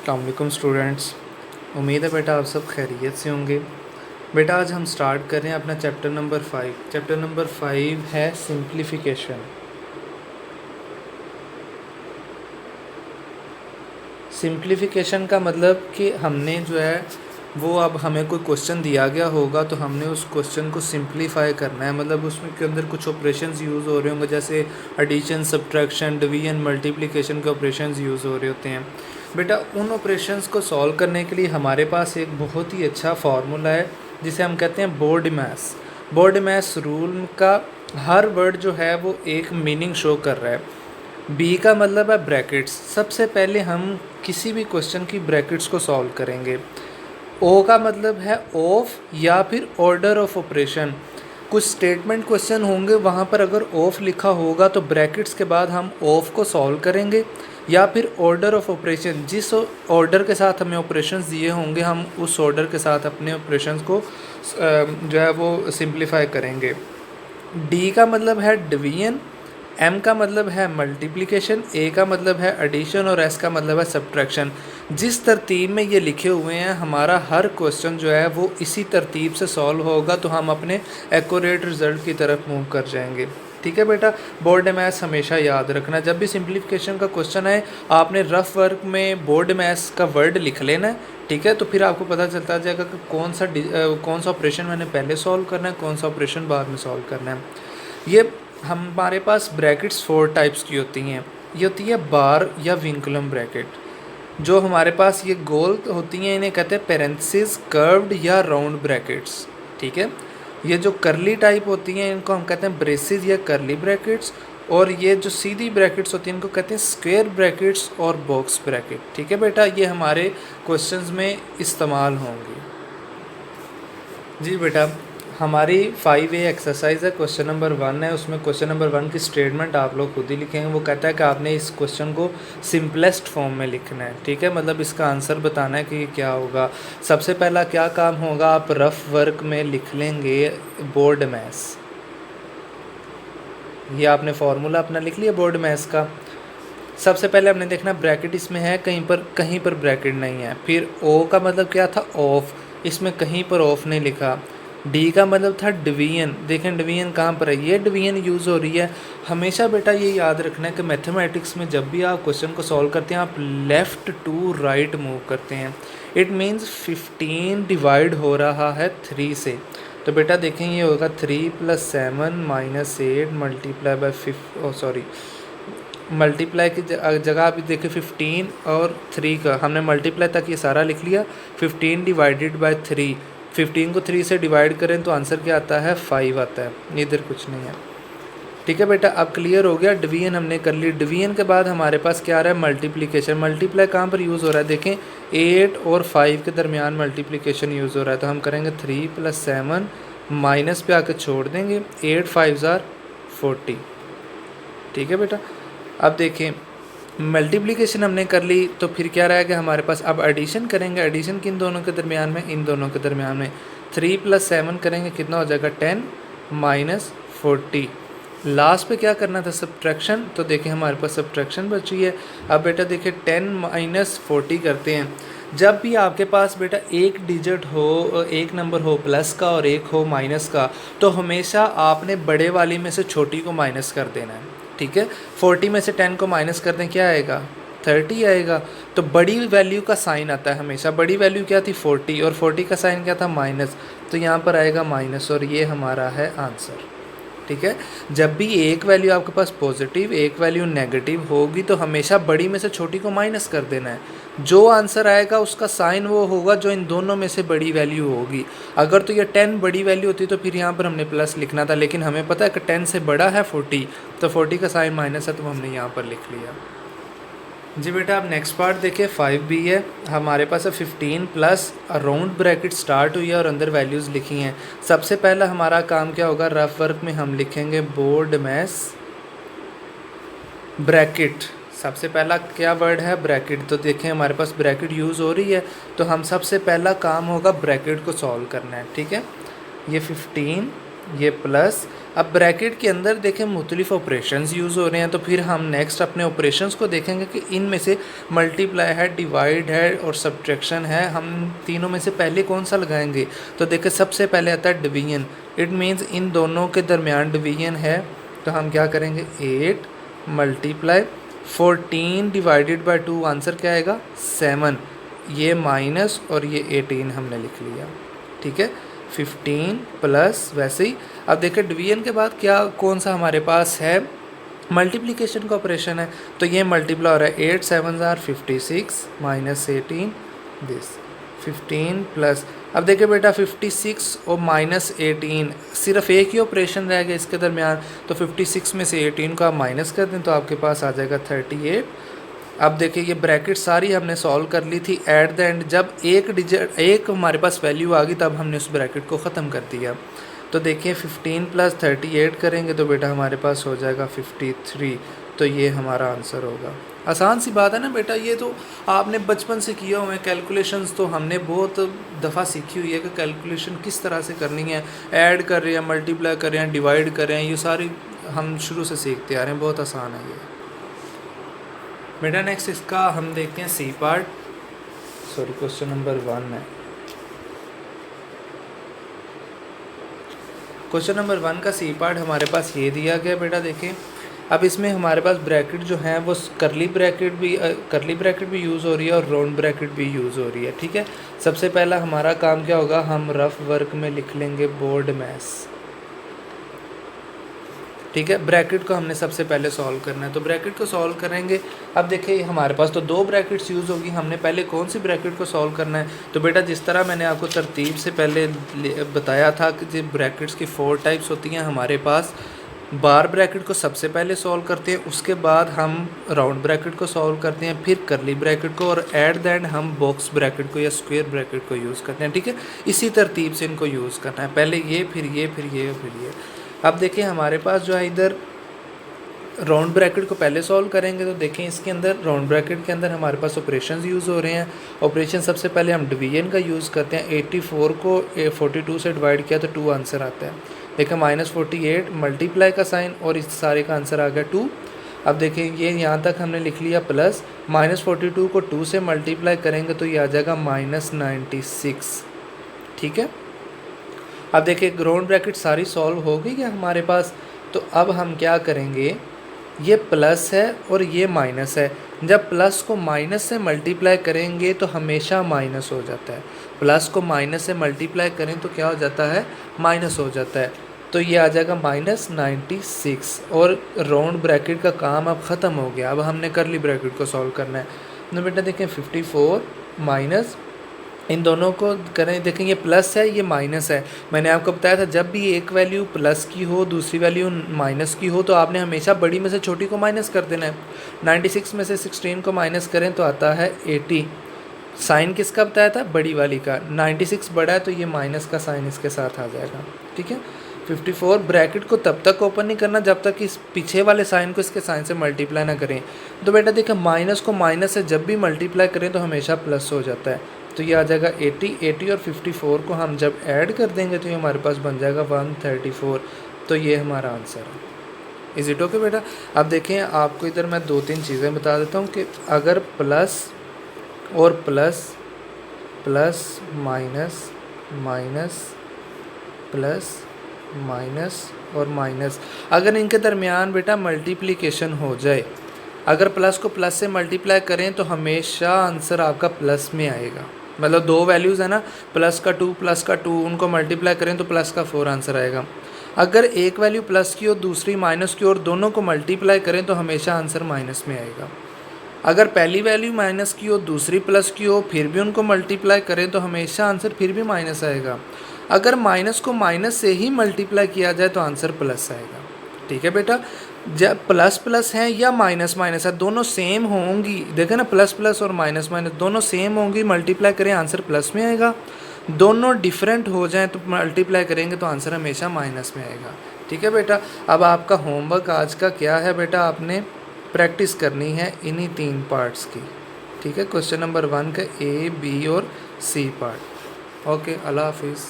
अस्सलाम वालेकुम स्टूडेंट्स। उम्मीद है बेटा आप सब खैरियत से होंगे। बेटा आज हम स्टार्ट कर रहे हैं अपना चैप्टर नंबर 5। चैप्टर नंबर 5 है सिंप्लीफिकेशन। सिंप्लीफिकेशन का मतलब कि हमने जो है वो अब हमें कोई क्वेश्चन दिया गया होगा तो हमने उस क्वेश्चन को सिंप्लीफाई करना है। मतलब उसमें के अंदर कुछ ऑपरेशंस यूज़ हो रहे होंगे, जैसे एडिशन, सब्ट्रैक्शन, डिवीजन, मल्टीप्लिकेशन के ऑपरेशंस यूज़ हो रहे होते हैं। बेटा उन ऑपरेशंस को सॉल्व करने के लिए हमारे पास एक बहुत ही अच्छा फार्मूला है जिसे हम कहते हैं बोर्ड-मैस। बोर्ड-मैस रूल का हर वर्ड जो है वो एक मीनिंग शो कर रहा है। बी का मतलब है ब्रैकेट्स। सबसे पहले हम किसी भी क्वेश्चन की ब्रैकेट्स को सॉल्व करेंगे। ओ का मतलब है ऑफ या फिर ऑर्डर ऑफ ऑपरेशन। कुछ स्टेटमेंट क्वेश्चन होंगे वहाँ पर अगर ऑफ लिखा होगा तो ब्रैकेट्स के बाद हम ऑफ को सॉल्व करेंगे, या फिर ऑर्डर ऑफ ऑपरेशन, जिस ऑर्डर के साथ हमें ऑपरेशंस दिए होंगे हम उस ऑर्डर के साथ अपने ऑपरेशंस को जो है वो सिंप्लीफाई करेंगे। डी का मतलब है डिवीजन, एम का मतलब है मल्टीप्लिकेशन, ए का मतलब है एडिशन और एस का मतलब है सब्ट्रैक्शन। जिस तरतीब में ये लिखे हुए हैं हमारा हर क्वेश्चन जो है वो इसी तरतीब से सॉल्व होगा तो हम अपने एक्यूरेट रिजल्ट की तरफ मूव कर जाएंगे। ठीक है बेटा, बोर्ड मैथ्स हमेशा याद रखना। जब भी सिंप्लीफिकेशन का क्वेश्चन आए आपने रफ वर्क में बोर्ड मैथ्स का वर्ड लिख लेना है। ठीक है, तो फिर आपको पता चलता जाएगा कि कौन सा ऑपरेशन मैंने पहले सॉल्व करना है, कौन सा ऑपरेशन बाद में सॉल्व करना है। ये हमारे पास ब्रैकेट्स 4 टाइप्स की होती हैं। ये होती है बार या विंकुलम ब्रैकेट। जो हमारे पास ये गोल होती हैं इन्हें कहते हैं पेरेंथेसिस, कर्व्ड या राउंड ब्रैकेट्स। ठीक है, ये जो करली टाइप होती हैं इनको हम कहते हैं ब्रेसेस या करली ब्रैकेट्स, और ये जो सीधी ब्रैकेट्स होती हैं इनको कहते हैं स्क्वायर ब्रैकेट्स और बॉक्स ब्रैकेट। ठीक है बेटा, ये हमारे क्वेश्चंस में इस्तेमाल होंगी। जी बेटा, हमारी 5A एक्सरसाइज है, क्वेश्चन नंबर 1 है। उसमें क्वेश्चन नंबर 1 की स्टेटमेंट आप लोग खुद ही लिखेंगे। वो कहता है कि आपने इस क्वेश्चन को सिंपलेस्ट फॉर्म में लिखना है। ठीक है, मतलब इसका आंसर बताना है कि क्या होगा। सबसे पहला क्या काम होगा, आप रफ वर्क में लिख लेंगे बोर्ड मैथ्स। ये आपने फार्मूला अपना लिख लिया बोर्ड मैथ्स का। सबसे पहले हमने देखना ब्रैकेट इसमें है, कहीं पर ब्रैकेट नहीं है। फिर ओ का मतलब क्या था, ऑफ, इसमें कहीं पर ऑफ नहीं लिखा। डी का मतलब था डिवीजन, देखें डिवीजन कहाँ पर है, ये डिवीजन यूज़ हो रही है। हमेशा बेटा ये याद रखना है कि मैथमेटिक्स में जब भी आप क्वेश्चन को सॉल्व करते हैं आप लेफ़्ट टू राइट मूव करते हैं। इट मीन्स 15 डिवाइड हो रहा है 3 से। तो बेटा देखें ये होगा 3 + 7 - 8 मल्टीप्लाई बाई मल्टीप्लाई की जगह आप देखें 15 और 3 का हमने मल्टीप्लाई तक ये सारा लिख लिया। 15 डिवाइडेड बाय 3, 15 को 3 से डिवाइड करें तो आंसर क्या आता है, 5 आता है। इधर कुछ नहीं है। ठीक है बेटा, अब क्लियर हो गया। डिवीजन हमने कर ली। डिवीजन के बाद हमारे पास क्या आ रहा है, मल्टीप्लिकेशन। मल्टीप्लाई कहाँ पर यूज़ हो रहा है, देखें 8 और 5 के दरमियान मल्टीप्लिकेशन यूज़ हो रहा है। तो हम करेंगे 3 + 7 माइनस पे आके छोड़ देंगे, 8 × 5 = 40। ठीक है बेटा, अब देखें मल्टीप्लिकेशन हमने कर ली तो फिर क्या रहेगा हमारे पास, अब एडिशन करेंगे। एडिशन किन दोनों के दरमियान में, इन दोनों के दरमियान में। 3 + 7 करेंगे, कितना हो जाएगा 10 - 40। लास्ट पे क्या करना था, सब्ट्रैक्शन। तो देखें हमारे पास सब्ट्रैक्शन बची है। अब बेटा देखिए 10 - 40 करते हैं। जब भी आपके पास बेटा एक डिजिट हो, एक नंबर हो प्लस का और एक हो माइनस का, तो हमेशा आपने बड़े वाली में से छोटी को माइनस कर देना है। ठीक है, 40 में से 10 को माइनस कर दें, क्या आएगा, 30 आएगा। तो बड़ी वैल्यू का साइन आता है हमेशा। बड़ी वैल्यू क्या थी, 40, और 40 का साइन क्या था, माइनस। तो यहाँ पर आएगा माइनस, और ये हमारा है आंसर। ठीक है, जब भी एक वैल्यू आपके पास पॉजिटिव, एक वैल्यू नेगेटिव होगी तो हमेशा बड़ी में से छोटी को माइनस कर देना है। जो आंसर आएगा उसका साइन वो होगा जो इन दोनों में से बड़ी वैल्यू होगी। अगर तो ये 10 बड़ी वैल्यू होती तो फिर यहाँ पर हमने प्लस लिखना था, लेकिन हमें पता है कि 10 से बड़ा है 40, तो 40 का साइन माइनस है तो हमने यहाँ पर लिख लिया। जी बेटा, अब नेक्स्ट पार्ट देखिए 5B है। हमारे पास है 15 प्लस राउंड ब्रैकेट स्टार्ट हुई है और अंदर वैल्यूज़ लिखी हैं। सबसे पहला हमारा काम क्या होगा, रफ वर्क में हम लिखेंगे बोर्ड मैथ्स ब्रैकेट। सबसे पहला क्या वर्ड है, ब्रैकेट। तो देखें हमारे पास ब्रैकेट यूज़ हो रही है तो हम सबसे पहला काम होगा ब्रैकेट को सॉल्व करना है। ठीक है, ये 15, ये प्लस, अब ब्रैकेट के अंदर देखें मुख्तलिफ ऑपरेशंस यूज़ हो रहे हैं, तो फिर हम नेक्स्ट अपने ऑपरेशंस को देखेंगे कि इनमें से मल्टीप्लाई है, डिवाइड है और सब्ट्रैक्शन है, हम तीनों में से पहले कौन सा लगाएंगे। तो देखें सबसे पहले आता है डिवीजन, इट मीन्स इन दोनों के दरमियान डिवीजन है, तो हम क्या करेंगे 8 मल्टीप्लाई 14 डिवाइडेड बाई 2, आंसर क्या आएगा 7, ये माइनस और ये 18 हमने लिख लिया, ठीक है। 15 प्लस वैसे ही। अब देखिए डिवीजन के बाद क्या कौन सा हमारे पास है, मल्टीप्लिकेशन का ऑपरेशन है, तो ये मल्टीप्लाई हो रहा है 8 7 आर 56 माइनस 18 दिस 15 प्लस। अब देखिए बेटा 56 और माइनस 18 सिर्फ एक ही ऑपरेशन रह गया इसके दरमियान, तो 56 में से 18 को आप माइनस कर दें तो आपके पास आ जाएगा 38। अब देखिए ये ब्रैकेट सारी हमने सॉल्व कर ली थी, एट द एंड जब एक हमारे पास वैल्यू आ गई तब हमने उस ब्रैकेट को ख़त्म कर दिया। तो देखिए 15 प्लस 38 करेंगे तो बेटा हमारे पास हो जाएगा 53, तो ये हमारा आंसर होगा। आसान सी बात है ना बेटा, ये तो आपने बचपन से किया हुआ है, कैलकुलेशंस तो हमने बहुत दफ़ा सीखी हुई है कि कैलकुलेशन किस तरह से करनी है, ऐड कर रहे हैं, मल्टीप्लाई कर रहे हैं, डिवाइड कर रहे हैं, ये सारी हम शुरू से सीखते आ रहे हैं, बहुत आसान है ये बेटा। नेक्स्ट इसका हम देखते हैं C part, sorry question number 1 है। क्वेश्चन नंबर 1 का सी पार्ट हमारे पास ये दिया गया बेटा। देखें अब इसमें हमारे पास ब्रैकेट जो है वो करली ब्रैकेट भी यूज़ हो रही है और राउंड ब्रैकेट भी यूज़ हो रही है, ठीक है। सबसे पहला हमारा काम क्या होगा, हम रफ वर्क में लिख लेंगे बोर्ड मैस, ठीक है। ब्रैकेट को हमने सबसे पहले सॉल्व करना है, तो ब्रैकेट को सॉल्व करेंगे। अब देखिए हमारे पास तो 2 ब्रैकेट्स यूज़ होगी, हमने पहले कौन सी ब्रैकेट को सॉल्व करना है। तो बेटा जिस तरह मैंने आपको तरतीब से पहले बताया था कि ब्रैकेट्स की 4 टाइप्स होती हैं हमारे पास। बार ब्रैकेट को सबसे पहले सॉल्व करते हैं, उसके बाद हम राउंड ब्रैकेट को सॉल्व करते हैं, फिर करली ब्रैकेट को, और एट द एंड हम बॉक्स ब्रैकेट को या स्क्वायर ब्रैकेट को यूज़ करते हैं, ठीक है। इसी तरतीब से इनको यूज़ करना है, पहले ये फिर ये फिर ये फिर ये। अब देखिए हमारे पास जो है इधर राउंड ब्रैकेट को पहले सॉल्व करेंगे, तो देखें इसके अंदर राउंड ब्रैकेट के अंदर हमारे पास ऑपरेशंस यूज़ हो रहे हैं। ऑपरेशन सबसे पहले हम डिवीजन का यूज़ करते हैं, 84 को 42 से डिवाइड किया तो 2 आंसर आता है। देखिए -48 मल्टीप्लाई का साइन और इस सारे का आंसर आ गया 2। अब देखें ये यहाँ तक हमने लिख लिया प्लस, -42 को 2 से मल्टीप्लाई करेंगे तो ये आ जाएगा -96, ठीक है। अब देखिए राउंड ब्रैकेट सारी सॉल्व हो गई है हमारे पास। तो अब हम क्या करेंगे, ये प्लस है और ये माइनस है, जब प्लस को माइनस से मल्टीप्लाई करेंगे तो हमेशा माइनस हो जाता है। प्लस को माइनस से मल्टीप्लाई करें तो क्या हो जाता है, माइनस हो जाता है। तो ये आ जाएगा -96 और राउंड ब्रैकेट का काम अब ख़त्म हो गया। अब हमने करली ब्रैकेट को सॉल्व करना है। तो बेटा देखें 54 माइनस, इन दोनों को करें, देखें ये प्लस है ये माइनस है। मैंने आपको बताया था जब भी एक वैल्यू प्लस की हो दूसरी वैल्यू माइनस की हो तो आपने हमेशा बड़ी में से छोटी को माइनस कर देना है। 96 में से 16 को माइनस करें तो आता है 80। साइन किसका बताया था, बड़ी वाली का। 96 बड़ा है तो ये माइनस का साइन इसके साथ आ जाएगा, ठीक है। 54 ब्रैकेट को तब तक ओपन नहीं करना जब तक इस पीछे वाले साइन को इसके साइन से मल्टीप्लाई ना करें। तो बेटा देखिए माइनस को माइनस से जब भी मल्टीप्लाई करें तो हमेशा प्लस हो जाता है। तो ये आ जाएगा 80 और 54 को हम जब ऐड कर देंगे तो ये हमारे पास बन जाएगा 134। तो ये हमारा आंसर है। इज़ इट ओके बेटा। अब देखें आपको इधर मैं 2-3 चीज़ें बता देता हूँ कि अगर प्लस और plus, plus minus, minus plus minus और माइनस, अगर इनके दरमियान बेटा मल्टीप्लिकेशन हो जाए, अगर प्लस को प्लस से मल्टीप्लाई करें तो हमेशा आंसर आपका प्लस में आएगा। मतलब 2 वैल्यूज़ है ना, प्लस का 2, उनको मल्टीप्लाई करें तो प्लस का 4 आंसर आएगा। अगर एक वैल्यू प्लस की और दूसरी माइनस की और दोनों को मल्टीप्लाई करें तो हमेशा आंसर माइनस में आएगा। अगर पहली वैल्यू माइनस की हो दूसरी प्लस की हो फिर भी उनको मल्टीप्लाई करें तो हमेशा आंसर फिर भी माइनस आएगा। अगर माइनस को माइनस से ही मल्टीप्लाई किया जाए तो आंसर प्लस आएगा, ठीक है बेटा। जब प्लस प्लस है या माइनस माइनस है दोनों सेम होंगी, देखें ना प्लस प्लस और माइनस माइनस दोनों सेम होंगी, मल्टीप्लाई करें आंसर प्लस में आएगा। दोनों डिफरेंट हो जाएं तो मल्टीप्लाई करेंगे तो आंसर हमेशा माइनस में आएगा, ठीक है बेटा। अब आपका होमवर्क आज का क्या है बेटा, आपने प्रैक्टिस करनी है इन्हीं 3 पार्ट्स की, ठीक है। क्वेश्चन नंबर 1 का A, B और C पार्ट। ओके, अल्लाह हाफिज़।